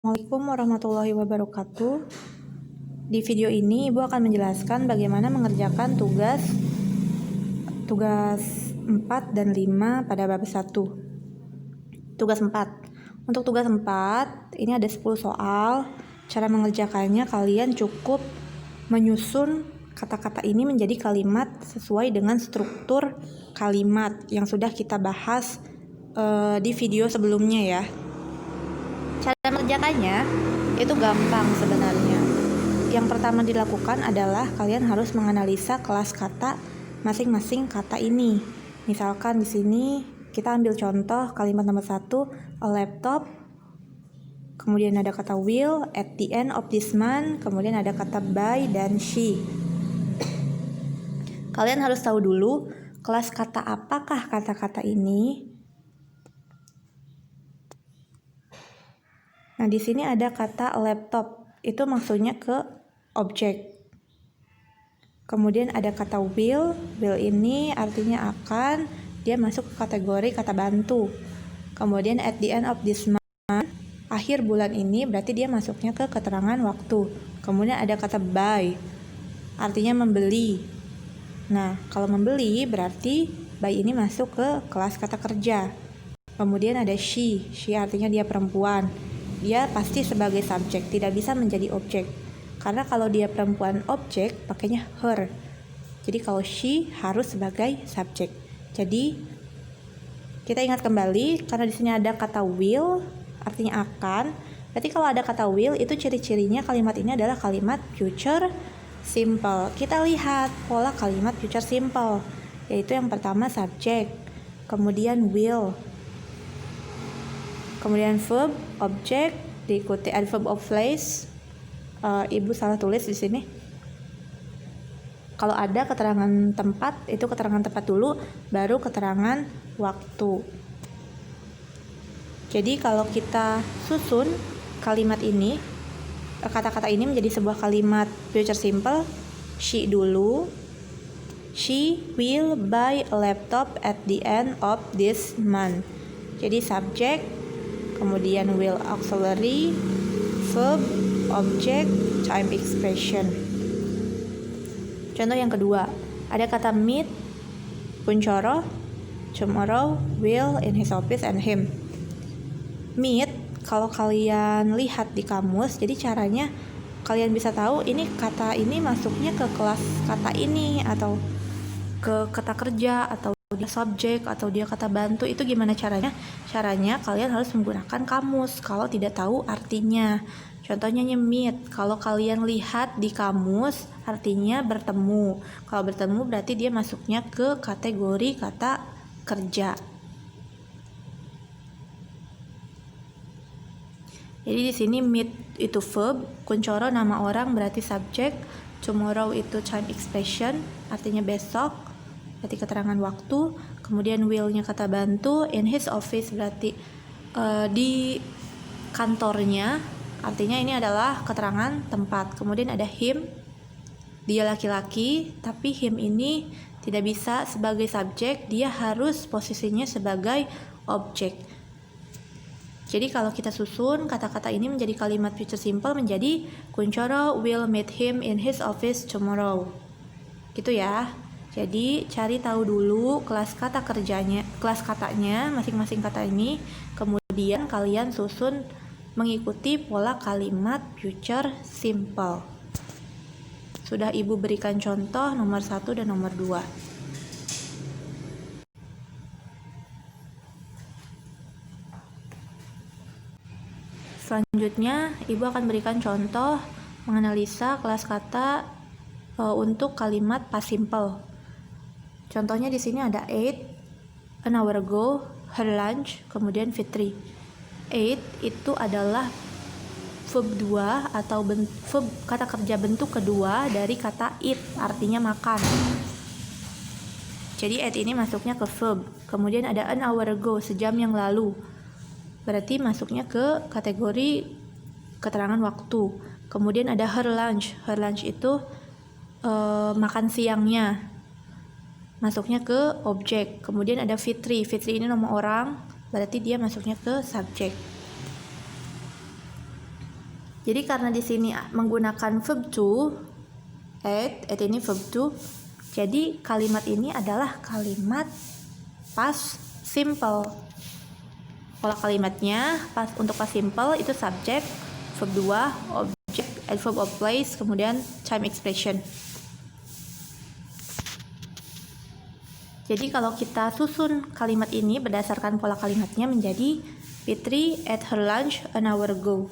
Assalamualaikum warahmatullahi wabarakatuh. Di video ini Ibu akan menjelaskan bagaimana mengerjakan tugas 4 dan 5 pada bab 1. Tugas 4. Untuk tugas 4, ini ada 10 soal. Cara mengerjakannya kalian cukup menyusun kata-kata ini menjadi kalimat sesuai dengan struktur kalimat yang sudah kita bahas di video sebelumnya ya. Cara mengerjakannya itu gampang sebenarnya. Yang pertama dilakukan adalah kalian harus menganalisa kelas kata masing-masing kata ini. Misalkan di sini kita ambil contoh kalimat nomor 1, a laptop. Kemudian ada kata will at the end of this month. Kemudian ada kata by dan she. Kalian harus tahu dulu kelas kata apakah kata-kata ini. Nah, di sini ada kata laptop, itu maksudnya ke objek. Kemudian ada kata will ini artinya akan, dia masuk ke kategori kata bantu. Kemudian at the end of this month, akhir bulan ini, berarti dia masuknya ke keterangan waktu. Kemudian ada kata buy, artinya membeli. Nah, kalau membeli berarti buy ini masuk ke kelas kata kerja. Kemudian ada she artinya dia perempuan. Dia pasti sebagai subjek, tidak bisa menjadi objek. Karena kalau dia perempuan objek, pakainya her. Jadi kalau she harus sebagai subjek. Jadi kita ingat kembali, karena di sini ada kata will, artinya akan. Berarti kalau ada kata will, itu ciri-cirinya kalimat ini adalah kalimat future simple. Kita lihat pola kalimat future simple, yaitu yang pertama subjek, kemudian will, kemudian verb, objek, diikuti adverb of place. Ibu salah tulis di sini. Kalau ada keterangan tempat, itu keterangan tempat dulu, baru keterangan waktu. Jadi kalau kita susun kalimat ini, kata-kata ini menjadi sebuah kalimat future simple, she dulu. She will buy a laptop at the end of this month. Jadi subjek, kemudian will auxiliary, verb, object, time expression. Contoh yang kedua, ada kata meet, Kunchoro, tomorrow, will, in his office, and him. Meet, kalau kalian lihat di kamus, jadi caranya kalian bisa tahu ini kata ini masuknya ke kelas kata ini, atau ke kata kerja, atau dia subjek, atau dia kata bantu. Itu gimana caranya? Caranya kalian harus menggunakan kamus kalau tidak tahu artinya. Contohnya meet, kalau kalian lihat di kamus artinya bertemu. Kalau bertemu berarti dia masuknya ke kategori kata kerja. Jadi di sini meet itu verb, Kunchoro nama orang berarti subjek, tomorrow itu time expression artinya besok, berarti keterangan waktu. Kemudian will-nya kata bantu, in his office berarti di kantornya, artinya ini adalah keterangan tempat. Kemudian ada him, dia laki-laki, tapi him ini tidak bisa sebagai subjek, dia harus posisinya sebagai objek. Jadi kalau kita susun kata-kata ini menjadi kalimat future simple menjadi Kunchoro will meet him in his office tomorrow. Gitu ya. Jadi cari tahu dulu kelas kata kerjanya, kelas katanya masing-masing kata ini, kemudian kalian susun mengikuti pola kalimat future simple. Sudah Ibu berikan contoh nomor 1 dan nomor 2. Selanjutnya Ibu akan berikan contoh menganalisa kelas kata untuk kalimat past simple. Contohnya di sini ada 8, an hour ago, her lunch, kemudian Fitri. 8 itu adalah verb 2 atau verb kata kerja bentuk kedua dari kata eat, artinya makan. Jadi 8 ini masuknya ke verb. Kemudian ada an hour ago, sejam yang lalu, berarti masuknya ke kategori keterangan waktu. Kemudian ada her lunch itu makan siangnya, masuknya ke objek. Kemudian ada Fitri ini nama orang, berarti dia masuknya ke subjek. Jadi karena di sini menggunakan verb to, ate ini verb to, jadi kalimat ini adalah kalimat past simple. Pola kalimatnya untuk past simple itu subject, verb 2, object, adverb of place, kemudian time expression. Jadi kalau kita susun kalimat ini berdasarkan pola kalimatnya menjadi Fitri ate her lunch an hour ago.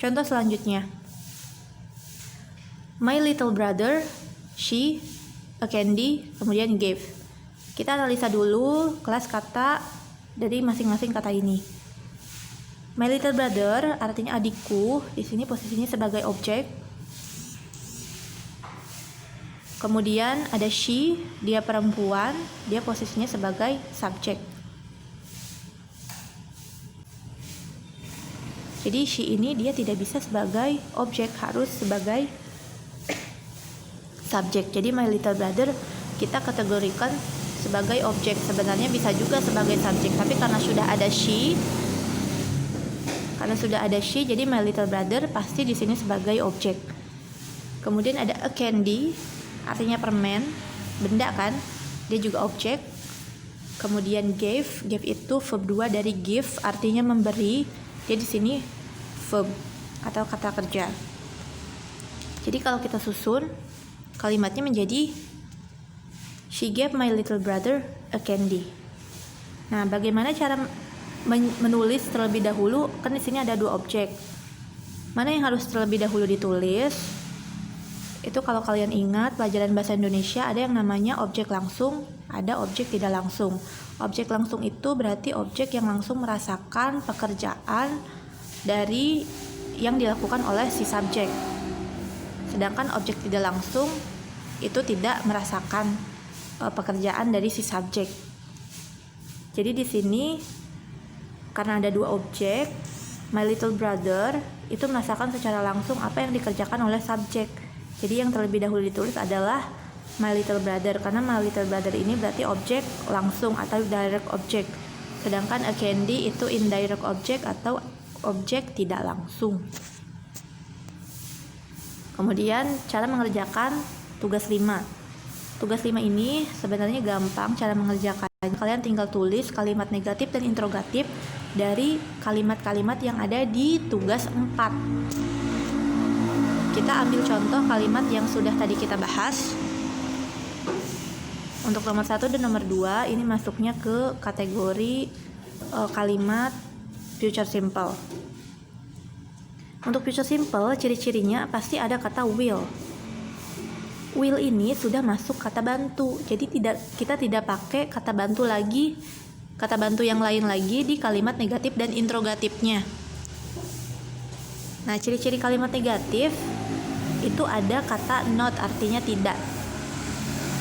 Contoh selanjutnya, my little brother, she, a candy, kemudian gave. Kita analisa dulu kelas kata dari masing-masing kata ini. My little brother artinya adikku, di sini posisinya sebagai objek. Kemudian ada she, dia perempuan, dia posisinya sebagai subjek. Jadi she ini dia tidak bisa sebagai objek, harus sebagai subjek. Jadi my little brother kita kategorikan sebagai objek. Sebenarnya bisa juga sebagai subjek, tapi karena sudah ada she, jadi my little brother pasti di sini sebagai objek. Kemudian ada a candy, artinya permen, benda kan, dia juga objek. Kemudian gave itu verb 2 dari give, artinya memberi. Dia di sini verb atau kata kerja. Jadi kalau kita susun kalimatnya menjadi she gave my little brother a candy. Nah, bagaimana cara menulis terlebih dahulu? Kan di sini ada 2 objek. Mana yang harus terlebih dahulu ditulis? Itu kalau kalian ingat pelajaran bahasa Indonesia ada yang namanya objek langsung, ada objek tidak langsung. Objek langsung itu berarti objek yang langsung merasakan pekerjaan dari yang dilakukan oleh si subjek. Sedangkan objek tidak langsung itu tidak merasakan pekerjaan dari si subjek. Jadi di sini karena ada 2 objek, my little brother itu merasakan secara langsung apa yang dikerjakan oleh subjek. Jadi yang terlebih dahulu ditulis adalah my little brother, karena my little brother ini berarti objek langsung atau direct object. Sedangkan a candy itu indirect object atau objek tidak langsung. Kemudian cara mengerjakan tugas 5. Tugas 5 ini sebenarnya gampang cara mengerjakan. Kalian tinggal tulis kalimat negatif dan interrogatif dari kalimat-kalimat yang ada di tugas 4. Kita ambil contoh kalimat yang sudah tadi kita bahas. Untuk nomor 1 dan nomor 2 ini masuknya ke kategori kalimat future simple. Untuk future simple, ciri-cirinya pasti ada kata will. Will ini sudah masuk kata bantu. Jadi kita tidak pakai kata bantu lagi, kata bantu yang lain lagi di kalimat negatif dan interrogatifnya. Nah, ciri-ciri kalimat negatif itu ada kata not, artinya tidak.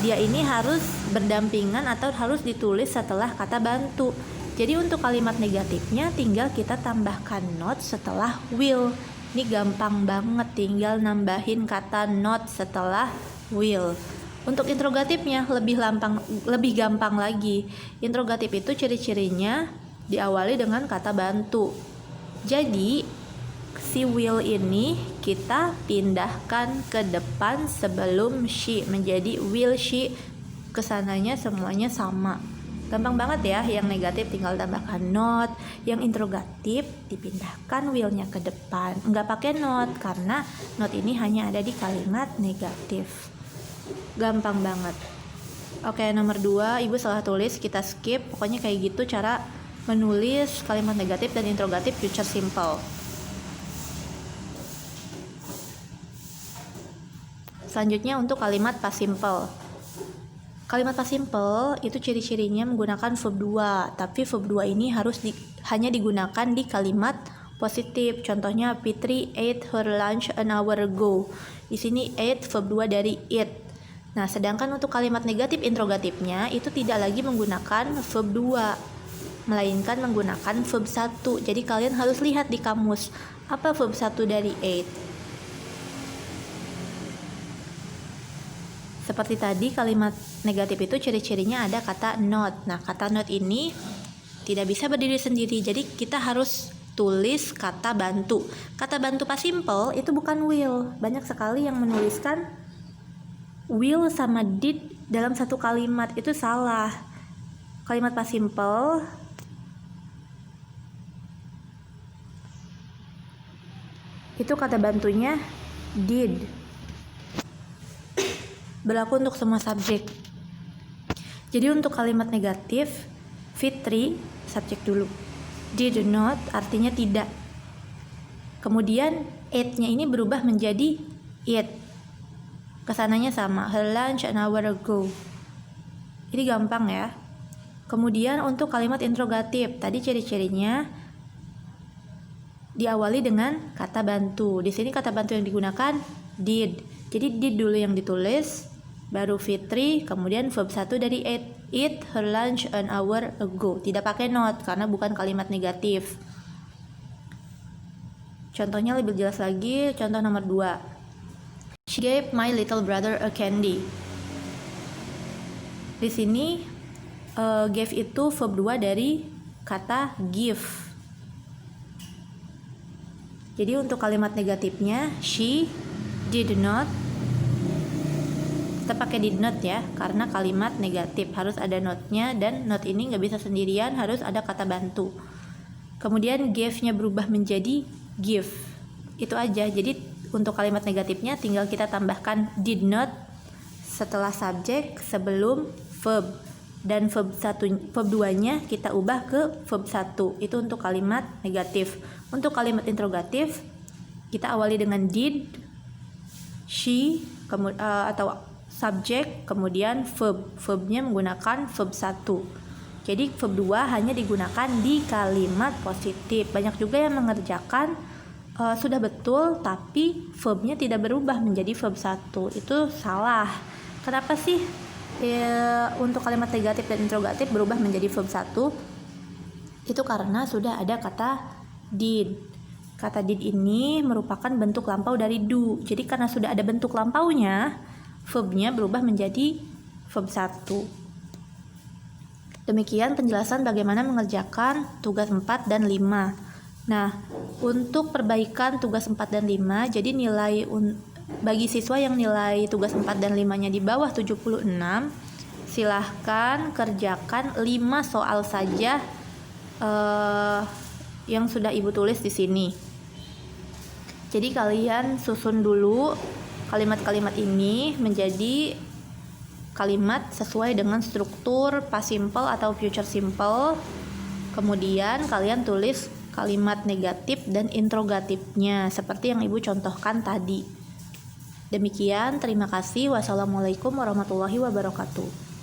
Dia ini harus berdampingan atau harus ditulis setelah kata bantu. Jadi untuk kalimat negatifnya tinggal kita tambahkan not setelah will. Ini gampang banget, tinggal nambahin kata not setelah will. Untuk interrogatifnya lebih gampang lagi. Interrogatif itu ciri-cirinya diawali dengan kata bantu. Jadi si will ini kita pindahkan ke depan sebelum she menjadi will she. Kesananya semuanya sama. Gampang banget ya. Yang negatif tinggal tambahkan not, yang interrogatif dipindahkan willnya ke depan. Nggak pakai not karena not ini hanya ada di kalimat negatif. Gampang banget. Oke, nomor 2 ibu salah tulis, kita skip. Pokoknya kayak gitu cara menulis kalimat negatif dan interrogatif future simple. Selanjutnya untuk kalimat past simple. Kalimat past simple itu ciri-cirinya menggunakan verb 2, tapi verb 2 ini harus hanya digunakan di kalimat positif. Contohnya Fitri ate her lunch an hour ago. Di sini ate verb 2 dari eat. Nah, sedangkan untuk kalimat negatif interrogatifnya itu tidak lagi menggunakan verb 2, melainkan menggunakan verb 1. Jadi kalian harus lihat di kamus apa verb 1 dari ate. Seperti tadi kalimat negatif itu ciri-cirinya ada kata not. Nah, kata not ini tidak bisa berdiri sendiri. Jadi kita harus tulis kata bantu. Kata bantu past simple itu bukan will. Banyak sekali yang menuliskan will sama did dalam satu kalimat, itu salah. Kalimat past simple itu kata bantunya did. Berlaku untuk semua subjek. Jadi untuk kalimat negatif, Fitri subjek dulu. Did not artinya tidak. Kemudian ate-nya ini berubah menjadi eat. Kesananya sama, her lunch an hour ago. Ini gampang ya. Kemudian untuk kalimat interrogatif, tadi ciri-cirinya diawali dengan kata bantu. Di sini kata bantu yang digunakan did. Jadi did dulu yang ditulis, baru Fitri, kemudian verb 1 dari eat her lunch an hour ago. Tidak pakai not karena bukan kalimat negatif. Contohnya lebih jelas lagi, contoh nomor 2. She gave my little brother a candy. Di sini gave itu verb 2 dari kata give. Jadi untuk kalimat negatifnya, she did not, kita pakai did not ya, karena kalimat negatif harus ada notnya, dan not ini nggak bisa sendirian, harus ada kata bantu. Kemudian gave-nya berubah menjadi give. Itu aja. Jadi untuk kalimat negatifnya tinggal kita tambahkan did not setelah subjek sebelum verb, dan verb 2-nya kita ubah ke verb 1. Itu untuk kalimat negatif. Untuk kalimat interrogatif kita awali dengan did, she, atau subjek, kemudian verb. Verbnya menggunakan verb 1. Jadi verb 2 hanya digunakan di kalimat positif. Banyak juga yang mengerjakan sudah betul tapi verbnya tidak berubah menjadi verb 1. Itu salah. Kenapa sih untuk kalimat negatif dan interrogatif berubah menjadi verb 1? Itu karena sudah ada kata did. Kata did ini merupakan bentuk lampau dari do. Jadi karena sudah ada bentuk lampaunya, verbnya berubah menjadi verb 1. Demikian penjelasan bagaimana mengerjakan tugas 4 dan 5. Nah, untuk perbaikan tugas 4 dan 5, jadi nilai bagi siswa yang nilai tugas 4 dan 5-nya di bawah 76, silahkan kerjakan 5 soal saja yang sudah Ibu tulis di sini. Jadi kalian susun dulu kalimat-kalimat ini menjadi kalimat sesuai dengan struktur past simple atau future simple. Kemudian kalian tulis kalimat negatif dan interrogatifnya seperti yang Ibu contohkan tadi. Demikian, terima kasih. Wassalamualaikum warahmatullahi wabarakatuh.